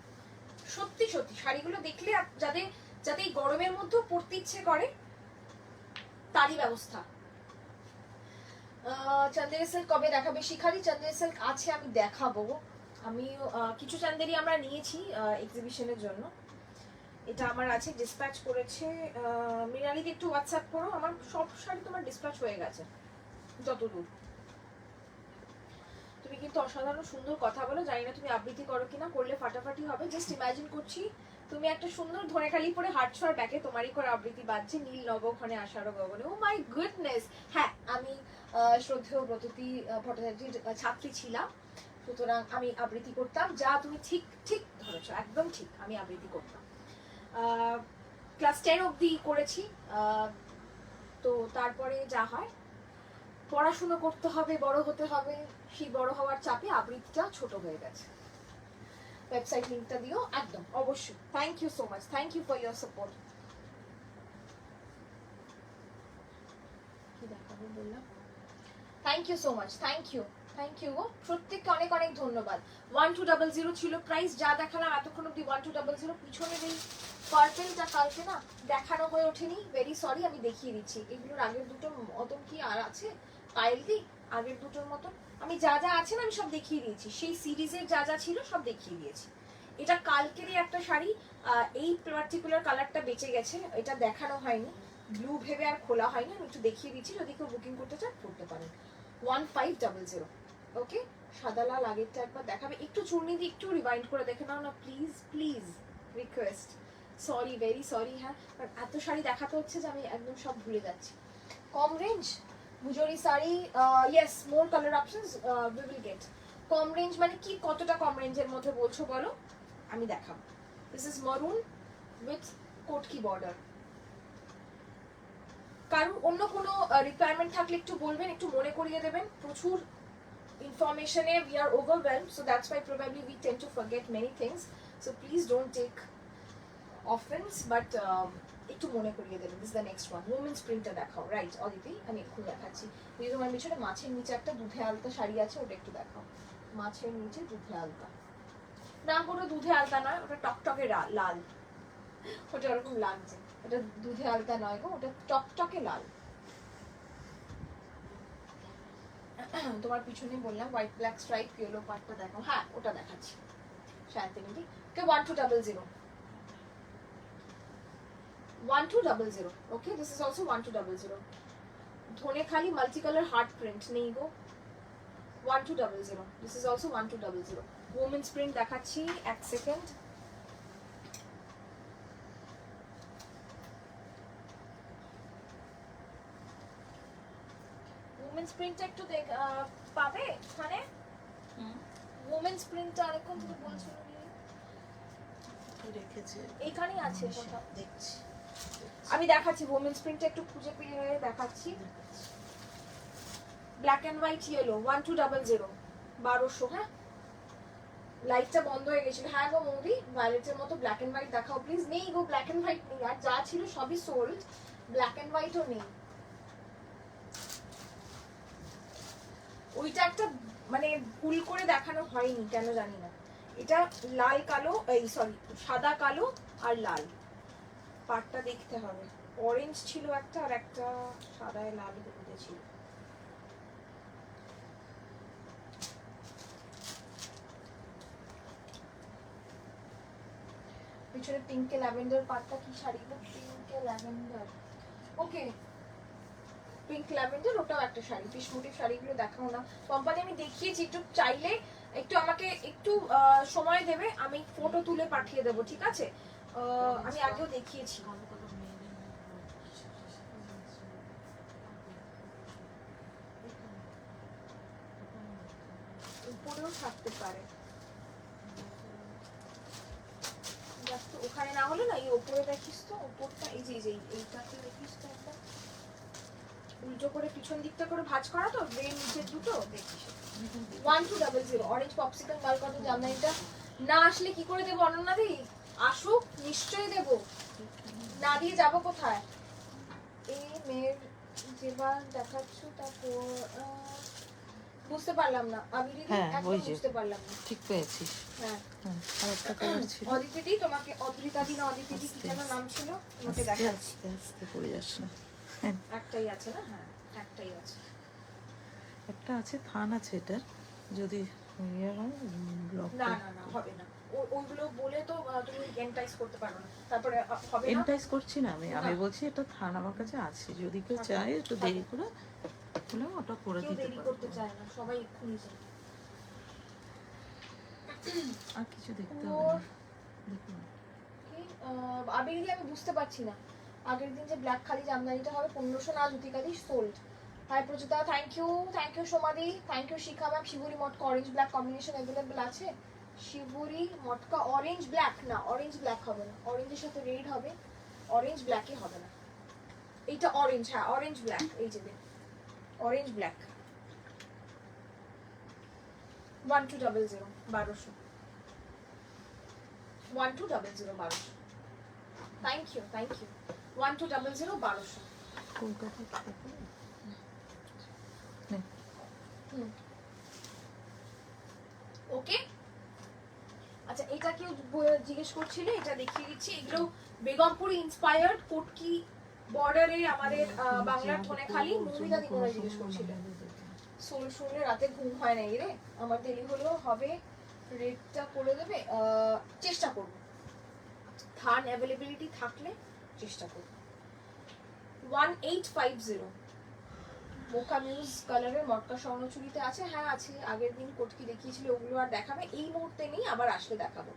সত্যি সত্যি। শাড়িগুলো দেখলে যাদের যাতে এই গরমের মধ্যেও পরতে ইচ্ছে করে তারই ব্যবস্থা। চান্দেরি সিল্ক কবে দেখাবে শিখারি? চান্দেরি সিল্ক আছে, আমি দেখাবো। আমি কিছু চান্দেরি আমরা নিয়েছি এক্সিবিশনের জন্য, এটা আমার আছে, ডিসপ্যাচ করেছে মৃণালীকে। একটু হোয়াটসঅ্যাপ করো, আমার সব শাড়ি তোমার ডিসপ্যাচ হয়ে গেছে যতদূর। তুমি কিন্তু অসাধারণ সুন্দর কথা বলো, জানি না তুমি আবৃত্তি করো কিনা, করলে ফাটাফাটি হবে। জাস্ট ইমাজিন করছি তুমি একটা সুন্দর ধনেখালি পরে হাঁটছো আর ব্যাকে তোমারই করে আবৃত্তি বাজছে, নীল নবক্ষণে আষাঢ় গগনে। ও মাই গুডনেস। হ্যাঁ, আমি শ্রদ্ধেয় ব্রততী ভট্টাচার্যের ছাত্রী ছিলাম, সুতরাং আমি আবৃত্তি করতাম। যা তুমি ঠিক ঠিক ধরেছো, একদম ঠিক, আমি আবৃত্তি করতাম। ক্লাস 10 অবধি করেছি, তো তারপরে যা হয়, পড়াশুনো করতে হবে, বড় হতে হবে, সেই বড় হওয়ার চাপে আবৃত্তিটা ছোট হয়ে গেছে। ওয়েবসাইট লিংকটা দিও, একদম অবশ্যই। Thank you so much, thank you for your support. কি দেখাবো বললাম? Thank you so much, thank you, thank you গো, প্রত্যেককে অনেক অনেক ধন্যবাদ। 1200 ছিল প্রাইস, যা দেখালাম এতক্ষণ অব্দি 1200। পিছনের এই পার্পেলটা কালকে না দেখানো হয়ে ওঠেনি, ভেরি সরি। আমি দেখিয়ে দিচ্ছি, এগুলোর আগের দুটো মতন কি আর আছে পায়েল দি? আগের দুটোর মতন আমি যা যা আছে না আমি সব দেখিয়ে দিয়েছি, সেই সিরিজের যা যা ছিল সব দেখিয়ে দিয়েছি। এটা কালকেরই একটা শাড়ি, এই পার্টিকুলার কালারটা বেঁচে গেছে, এটা দেখানো হয়নি, ব্লু ভেবে আর খোলা হয়নি। আমি একটু দেখিয়ে দিচ্ছি, যদি কেউ বুকিং করতে চান করতে পারেন। 1500। ওকে, সাদা লাল আগেরটা একবার দেখাবে, একটু চূর্ণি দিয়ে একটু রিভাইন্ড করে দেখে নাও না please, please request. Sorry, very sorry. হ্যাঁ, এত শাড়ি দেখাতে হচ্ছে যে আমি একদম সব ভুলে যাচ্ছি। কম রেঞ্জ মুজোরি sari, yes, more colour options we will get. কম রেঞ্জ মানে কি, কতটা কম রেঞ্জের মধ্যে বলছো বলো, আমি দেখাবো। দিস ইজ মারুন উইথ কোটকি বর্ডার। কারণ অন্য কোনো রিকোয়ারমেন্ট থাকলে একটু বলবেন, একটু মনে করিয়ে দেবেন। প্রচুর ইনফরমেশনে we are overwhelmed, so that's why probably we tend to forget many things, so please don't take offense, but একটু মনে করিয়ে দেবেন। This is the next one, women's printটা দেখাও, রাইট অদিতি? আমি একটু দেখাচ্ছি। এই তোমার পিছনে মাছের নিচে একটা দুধে আলতা শাড়ি আছে, ওটা একটু দেখাও। মাছের নিচে দুধে আলতা, না কোনো দুধে আলতা নয়, ওটা টকটকে লাল, ওটা ওরকম লাগছে। ওটা দুধে আলতা নয় গো, ওটা টকটকে লাল। তোমার পিছনে বললাম হোয়াইট ব্ল্যাক স্ট্রাইপ ইয়েলো পার্টটা দেখো, হ্যাঁ ওটা দেখাচ্ছি। শান্তিনিধি কে 1200, 1200। Okay, this is also 1200। Dhanekhali multi colour heart print নেই গো, 1200। This is also 1200। Women's print দেখাচ্ছি, এক সেকেন্ড। ওমেন্স প্রিন্টটা একটু পাবে মানে ওমেন্স প্রিন্টটা আরেকক্ষণ তুমি বলছো রেখেছে, এখানেই আছে কোথাও, দেখছি। আমি দেখাচ্ছি। ওমেন্স প্রিন্টটা একটু খুঁজে পেয়ে দেখাচ্ছি। Black and white yellow 1200, 1200। হ্যাঁ, লাইটটা বন্ধ হয়ে গেছিল। হ্যাঁ গো মৌদি, ভায়োলেটের মতো ব্ল্যাক এন্ড হোয়াইট দেখাও প্লিজ। নেই গো, ব্ল্যাক এন্ড হোয়াইট নেই, আর যা ছিল সবই সোল্ড, ব্ল্যাক এন্ড হোয়াইটও নেই। ওইটা একটা মানে ভুল করে দেখানো হয়নি কেন জানি না, এটা লাল কালো, এই সরি সাদা কালো আর লাল পাটটা দেখতে হবে। অরেঞ্জ ছিল একটা, আর একটা সাদায় লাল হলুদে ছিল। পিছনে পিঙ্কে ল্যাভেন্ডার পাটটা কি শাড়ি গো, পিঙ্কে ল্যাভেন্ডার। ওকে, পিঙ্ক ল্যাভেন্ডার, ওটাও একটা শাড়ি। ফিশ মোটিভ শাড়িগুলো দেখাও না কোম্পানি, আমি দেখিয়েছি, একটু চাইলে একটু আমাকে একটু সময় দেবে, আমি ফটো তুলে পাঠিয়ে দেবো, ঠিক আছে? আমি আগেও দেখিয়েছি। উপরেও থাকতে পারে, ওখানে না হলে না এই ওপরে দেখিস তো, ওপরটা এই যে এইটাতে দেখিস তো, একটা উল্টো করে পিছন দিকটা করে ভাঁজ করা তো, গ্রে নিচের দুটো দেখিস। 1200 অরেঞ্জ পপসিকল মাল কত জামদানিটা না আসলে কি করে দেবো অনন্যা দি? আসুক নিশ্চয়ই দেবো, না দিয়ে যাবো কোথায়? এই মেয়ের যেবার দেখাচ্ছ তারপর বুঝতে পারলাম না, আমি একদম বুঝতে পারলাম না। ঠিক পেয়েছিস? হ্যাঁ আরেকটা কালার ছিল অদিতিদি, তোমাকে অদ্রিতাদি না অদিতিদি কি যেন নাম ছিল, নোটে দেখাচ্ছি। আস্তে পড়ে যাস না। একটাই আছে না? হ্যাঁ একটাই আছে, একটা আছে, থান আছে এটার, যদি ব্লক না না না হবে না, ওইগুলো বলে তো তুমি এন্টাইজ করতে পারো না, তারপরে হবে না। এন্টাইজ করছি না আমি বলছি এটা থান আমার কাছে আছে, যদি কেউ চায় একটু দেরি করে হলে ওটা করে কেউ দিতে দেরি করতে চায় না, সবাই এক্ষুনি চায়। আর কিছু দেখতে হবে না, দেখুন আবেগি আমি বুঝতে পারছি না, আগের দিন যে ব্ল্যাক খালি জামদানিটা হবে 1500 না, জুতিকাদি সোল্ড। হাই প্রচুতা, থ্যাংক ইউ সোমাদি, thank you Shikha ma'am. Shibori matka orange black combination available আছে? শিবুরি মটকা অরেঞ্জ ব্ল্যাক না, অরেঞ্জ ব্ল্যাক হবে না, অরেঞ্জের সাথে রেড হবে, অরেঞ্জ ব্ল্যাকে হবে না। এইটা অরেঞ্জ, হ্যাঁ অরেঞ্জ ব্ল্যাক, এই যে orange black. 1200 1200 1200 thank you 1200 1200। Kolkata okay আচ্ছা, এটা কেউ জিজ্ঞেস করছিলে, এটা দেখিয়ে দিচ্ছি। এগুলো বেগমপুরি ইন্সপায়ার্ড কোটকি বর্ডারে আমাদের বাংলার ধনেখালি। মৌমিতা দি কোথায় জিজ্ঞেস করছিলেন? সোল শুনলে রাতে ঘুম হয় না রে, আমার দেরি হলেও হবে, রেটটা করে দেবে, চেষ্টা করব, থান অ্যাভেলেবিলিটি থাকলে চেষ্টা করব। 1850 মোকা মিউজ কালারের মটকা স্বর্ণচুরিতে আছে, হ্যাঁ আছে, আগের দিন কোটকি দেখিয়েছিল, ওগুলো আর দেখাবে এই মুহূর্তে নেই, আবার আসলে দেখাবো।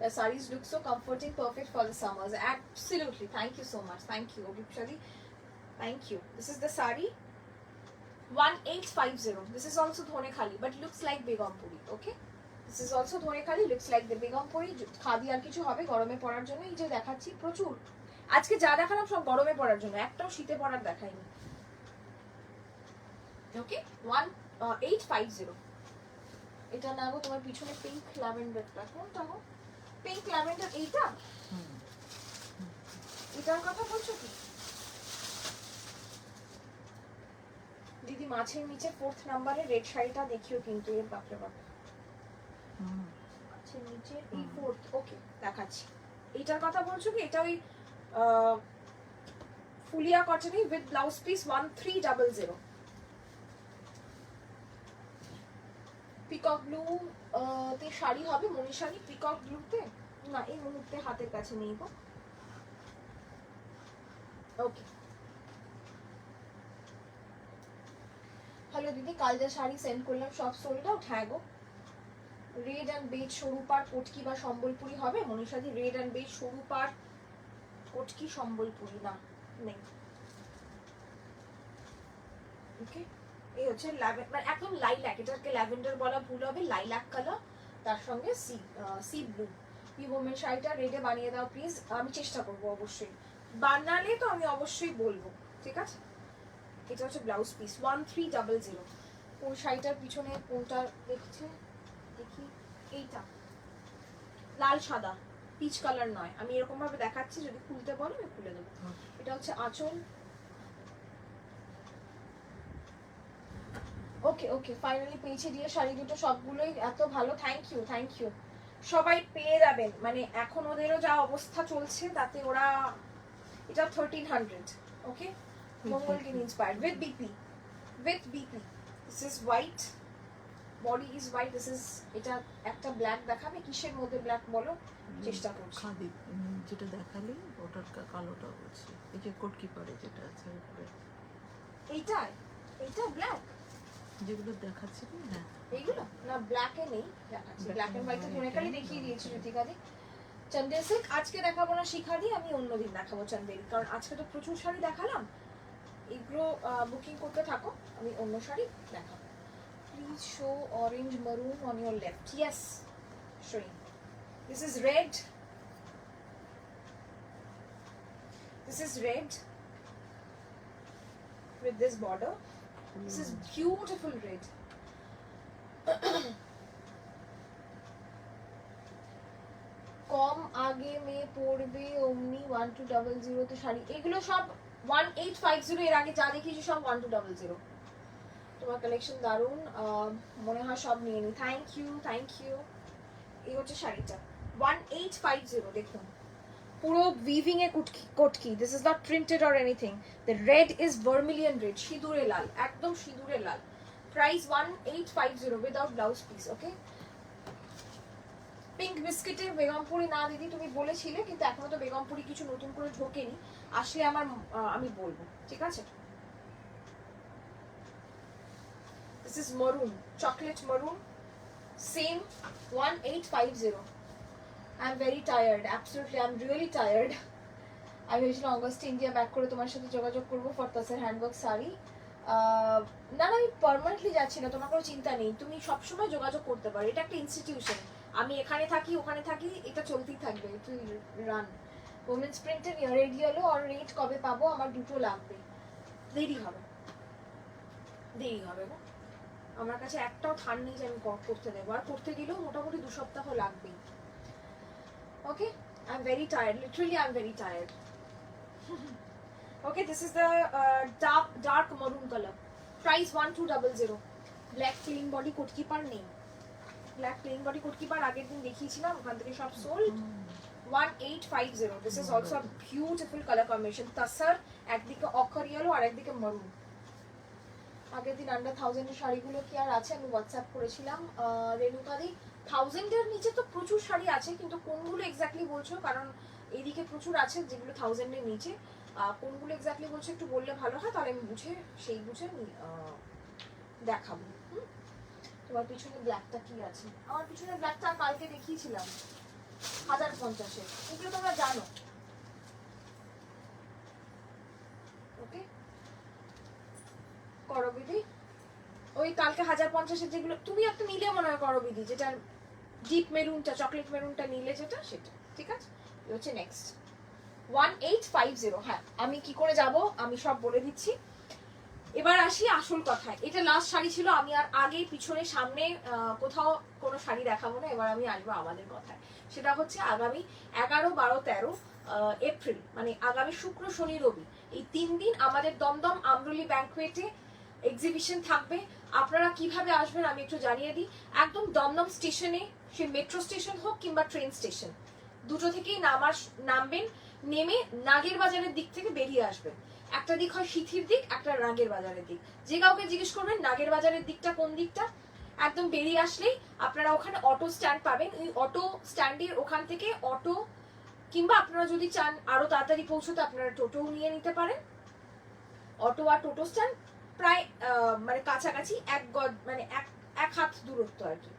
The sarees look so comforting, perfect for the summers. Absolutely, thank you so much, thank you Odipshadi, thank you. This is the saree 1850. This is also Dhonekhali but looks like Begumpuri. Okay, this is also Dhonekhali, looks like the Begumpuri. Khadi আর কিছু হবে গরমে পরার জন্য, এই যে দেখাচ্ছি প্রচুর, আজকে যা দেখালাম সব গরমে পরার জন্য, একটাও শীতে পরার দেখাইনি। ওকে 1850। এটা না গো, তোমার পিছনে পিঙ্ক ল্যাভেন্ডারটা কোনটা গো? পিঙ্ক ল্যাভেন্ডার এইটা, এটার কথা বলছো কি দিদি? মাছের নিচে 4th নাম্বারে রেড শাড়িটা দেখিও কিন্তু, এর বাপরে বাপ, মাছের নিচে এই 4th। ওকে দেখাচ্ছি, এইটার কথা বলছো কি? এটা ওই Phulia Courtney with blouse piece 1300। Peacock blue তে শাড়ি হবে, মনি শাড়ি পিকক ব্লুতে না, এই মুহূর্তে হাতের কাছে নেই গো। ওকে হ্যালো দিদি, কাল যা শাড়ি সেন্ড করলাম সব সোল্ড আউট? হ্যাঁ গো, রেড অ্যান্ড বেজ সরু পার কোটকি বা সম্বলপুরি হবে মনীষাদি? রেড অ্যান্ড বেজ সরু পার কোটকি সম্বলপুরি না, নেই। ওকে এই হচ্ছে মানে একদম লাইল্যাক, এটাকে ল্যাভেন্ডার বলা ভুল হবে, লাইল্যাক কালার, তার সঙ্গে সি ব্লু। এই হোমের শাড়িটা রেডে বানিয়ে দাও প্লিজ, আমি চেষ্টা করবো অবশ্যই, বানালে তো আমি অবশ্যই বলবো, ঠিক আছে? এটা হচ্ছে ব্লাউজ পিস 1300। কোন শাড়িটার পিছনে কোনটা দেখছে দেখি, এইটা লাল সাদা পিচ কালার নয়, আমি এরকম ভাবে দেখাচ্ছি, যদি খুলতে বলো আমি খুলে দেবো। এটা হচ্ছে আঁচল। ওকে ওকে ফাইনালি পেয়েছি দিয়ে শাড়ি দুটো, সবগুলোই এত ভালো, থ্যাংক ইউ। সবাই পেয়ে যাবেন, মানে এখন ওদেরও যা অবস্থা চলছে তাতে ওরা, এটা 1300। Okay Mangalagiri inspired with BP, this is white, body is white, this is, এটা একটা ব্ল্যাক দেখাবে, কিসের মধ্যে ব্ল্যাক বলো, চেষ্টা করছি। খাদি যেটা দেখালি ওটার কালোটা বলছি, এই যে কোটকি পারে যেটা আছে উপরে, এইটা এইটা ব্ল্যাক, যেগুলো দেখাচ্ছি হ্যাঁ এইগুলো না ব্ল্যাকে নেই, দেখাচ্ছি ব্ল্যাক এন্ড হোয়াইটে ধনেকালি দেখিয়ে দিয়েছি ঋতিকাদি। চন্দেল সিল্ক আজকে দেখাবো না শিখাদি, আমি অন্যদিন দেখাবো চন্দেল, কারণ আজকে তো প্রচুর শাড়ি দেখালাম, এগুলো বুকিং করতে থাকো, আমি অন্য শাড়ি দেখাবো। প্লিজ শো অরেঞ্জ মারুন on your left, yes showing. This is red, this is red with this border. This is beautiful red. কম আগে মে পড়বে অমনি 1200 তে শাড়ি, এগুলো সব 1850, এর আগে যা দেখিয়েছি সব 1200। তোমার কালেকশন দারুন, মনে হয় সব নিয়ে নি। Thank you thank you. এই হচ্ছে শাড়িটা 1850, দেখুন পুরো উইভিং এ Katki, this is not printed or anything. The red is vermilion red, সিঁদুরে লাল, একদম সিঁদুরে লাল। Price 1850 without blouse piece. Okay, pink বিস্কিটের বেগমপুরি না দিদি তুমি বলেছিলে, কিন্তু এখনো তো বেগমপুরি কিছু নতুন করে ঢোকেনি, আসলে আমি বলবো, ঠিক আছে। দিস ইজ মারুন, চকলেট মারুন, same 1850। I am very tired, absolutely I am really tired. আমি ভেবেছিলাম অগস্টে ইন্ডিয়া ব্যাক করে তোমার সাথে যোগাযোগ করবো ফর তাসের হ্যান্ডওয়ার্ক শাড়ি। না না, আমি পার্মানেন্টলি যাচ্ছি না, তোমার কোনো চিন্তা নেই, তুমি সবসময় যোগাযোগ করতে পারো, এটা একটা ইনস্টিটিউশন, আমি এখানে থাকি ওখানে থাকি, এটা চলতেই থাকবে, তুই রান। ওমেন্স প্রিন্টের রেড ইয়েলো আর রেড কবে পাবো, আমার দুটো লাগবে, দেরি হবে দেরি হবে গো, আমার কাছে একটাও থান নেই যে আমি করতে দেবো, আর করতে গেলেও মোটামুটি 2 সপ্তাহ লাগবেই। Okay, I'm very tired. Literally, I'm very tired. Okay, this is the dark maroon color. Price 1200. Black plain body coat keeper নেই। Black plain body coat keeper আগের দিন দেখিয়েছিলাম, ওখান থেকে সব sold. 1850. This is also a beautiful color combination. তাসার একদিকে অখর yellow আর একদিকে maroon. আগের দিন আন্ডার 1000 এর শাড়িগুলো কি আর আছে, আমি হোয়াটসঅ্যাপ করেছিলাম রেণুকাদি। 1000 এর নিচে তো প্রচুর শাড়ি আছে, কিন্তু কোনগুলো এক্স্যাক্টলি বলছো, কারণ এইদিকে প্রচুর আছে যেগুলো 1000 এর নিচে, কোনগুলো এক্স্যাক্টলি বলছো একটু বললে ভালো হয়, তাহলে আমি বুঝে দেখাবো। তোমার পিছনে ব্ল্যাকটা কি আছে, আমার পিছনে ব্ল্যাকটা কালকে দেখিয়েছিলাম 1050 এর, এগুলো তোমরা জানো। ওকে, করবিদি ওই কালকে 1050 এর যেগুলো তুমি একটা নিলে মনে হয় করবিদি, যেটা ডিপ মেরুনটা, চকলেট মেরুনটা নিলে যেটা, সেটা ঠিক আছে। এই হচ্ছে নেক্সট 1850। হ্যাঁ, আমি কি করে যাব আমি সব বলে দিচ্ছি। এবার আসি আসল কথায়, এটা লাস্ট শাড়ি ছিল, আমি আর আগে পিছনে সামনে কোথাও কোনো শাড়ি দেখাবো না, এবার আমি আসবো আমাদের কথায়। সেটা হচ্ছে আগামী 11, 12, 13 এপ্রিল, মানে আগামী শুক্র শনি রবি, এই 3 দিন আমাদের দমদম আমরুলি ব্যাংকুয়েটে এক্সিবিশন থাকবে। আপনারা কিভাবে আসবেন আমি একটু জানিয়ে দিই। একদম দমদম স্টেশনে, সে মেট্রো স্টেশন হোক কিংবা ট্রেন স্টেশন, দুটো থেকেই নামবেন, নেমে নাগের বাজারের দিক থেকে বেরিয়ে আসবেন। একটা দিক হয় সিথির দিক, একটা নাগের বাজারের দিক, যে কাউকে জিজ্ঞেস করবেন নাগের বাজারের দিকটা কোন দিকটা, একদম বেরিয়ে আসলেই আপনারা ওখানে অটো স্ট্যান্ড পাবেন। ওই অটো স্ট্যান্ডের ওখান থেকে অটো, কিংবা আপনারা যদি চান আরো তাড়াতাড়ি পৌঁছতে আপনারা টোটোও নিয়ে নিতে পারেন। অটো আর টোটো স্ট্যান্ড প্রায় মানে কাছাকাছি, মানে এক হাত দূরত্ব আর কি।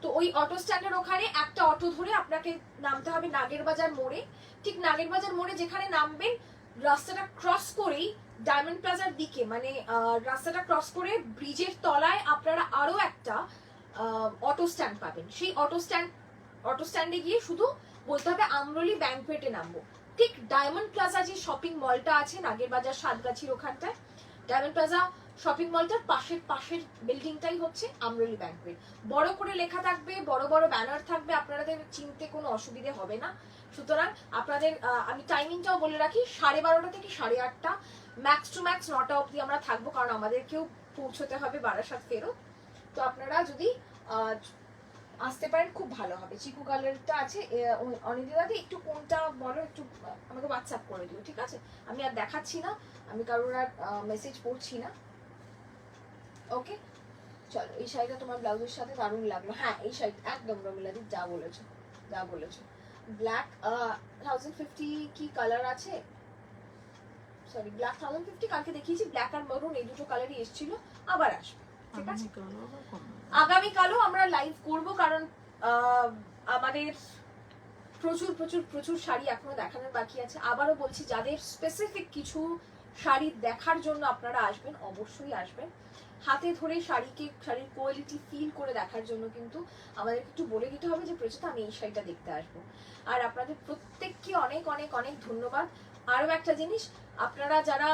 তো ওই অটো স্ট্যান্ডের ওখানে একটা অটো ধরে আপনাকে নামতে হবে নাগের বাজার মোড়ে। ঠিক নাগের বাজার মোড়ে যেখানে নামবেন, রাস্তাটা ক্রস করেই ডায়মন্ড প্লাজার দিকে, মানে রাস্তাটা ক্রস করে ব্রিজের তলায় আপনারা আরো একটা অটো স্ট্যান্ড পাবেন। সেই অটো স্ট্যান্ডে গিয়ে শুধু বলতে হবে আমরলি ব্যাংকুয়েটে নামবো। ঠিক ডায়মন্ড প্লাজা যে শপিং মলটা আছে নাগের বাজার সাতগাছির ওখানটায়, ডায়মন্ড প্লাজা শপিং মলটার পাশের বিল্ডিংটাই হচ্ছে আমরলি ব্যাংকুয়েট। বড় করে লেখা থাকবে, বড় বড় ব্যানার থাকবে, আপনাদের চিনতে কোনো অসুবিধে হবে না। সুতরাং আপনাদের আমি টাইমিংটাও বলে রাখি, 12:30 থেকে 8:30, ম্যাক্স টু ম্যাক্স 9টা অবধি আমরা থাকবো, কারণ আমাদেরকেও পৌঁছতে হবে বারাসাত ফেরত। তো আপনারা যদি আসতে পারেন খুব ভালো হবে। চিকু কালারটা আছে অনিদিদাদি, একটু কোনটা বলো, একটু আমাকে হোয়াটসঅ্যাপ করে দিও, ঠিক আছে? আমি আর দেখাচ্ছি না, আমি কারোর আর মেসেজ পড়ছি না। ওকে, চলো। এই শাড়িটা তোমার ব্লাউজের সাথে দারুণ লাগলো। হ্যাঁ, এই শাড়ি একদম রমিলাদি যা বলেছো। ব্ল্যাক 1050 কি কালার আছে, সরি ব্ল্যাক 1050 কালকে দেখিয়েছি, ব্ল্যাক আর মেরুন এই দুটো কালারই এসেছিল, আবার আসবে। ঠিক আছে, আগামীকালও আমরা লাইভ করব, কারণ আমাদের প্রচুর প্রচুর প্রচুর শাড়ি এখনো দেখানোর বাকি আছে। আবারও বলছি, যাদের স্পেসিফিক কিছু শাড়ি দেখার জন্য আপনারা আসবেন, অবশ্যই আসবেন। হাতে ধরে শাড়ির কোয়ালিটি ফিল করে দেখার জন্য কিন্তু আমাদের একটু বলে দিতে হবে যে প্রচুর আমি এই শাড়িটা দেখতে আসবো। আর আপনাদের প্রত্যেককে অনেক অনেক অনেক ধন্যবাদ। আরও একটা জিনিস, আপনারা যারা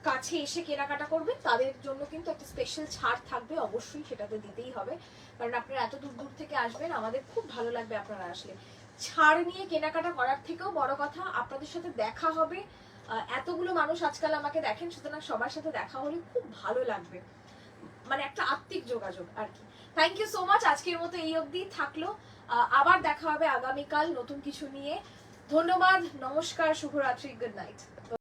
কাছে এসে কেনাকাটা করবেন তাদের জন্য কিন্তু একটা স্পেশাল ছাড় থাকবে, অবশ্যই সেটাতে দিতেই হবে, কারণ আপনারা এত দূর দূর থেকে আসবেন, আমাদের খুব ভালো লাগবে আপনারা আসলে। ছাড় নিয়ে কেনাকাটা করার থেকেও বড় কথা আপনাদের সাথে দেখা হবে। এতগুলো মানুষ আজকাল আমাকে দেখেন, সুতরাং সবার সাথে দেখা হলে খুব ভালো লাগবে, মানে একটা আত্মিক যোগাযোগ আর কি। থ্যাংক ইউ সো মাচ, আজকের মতো এই অবধি থাকলো। আবার দেখা হবে আগামীকাল নতুন কিছু নিয়ে। ধন্যবাদ, নমস্কার, শুভরাত্রি, গুড নাইট।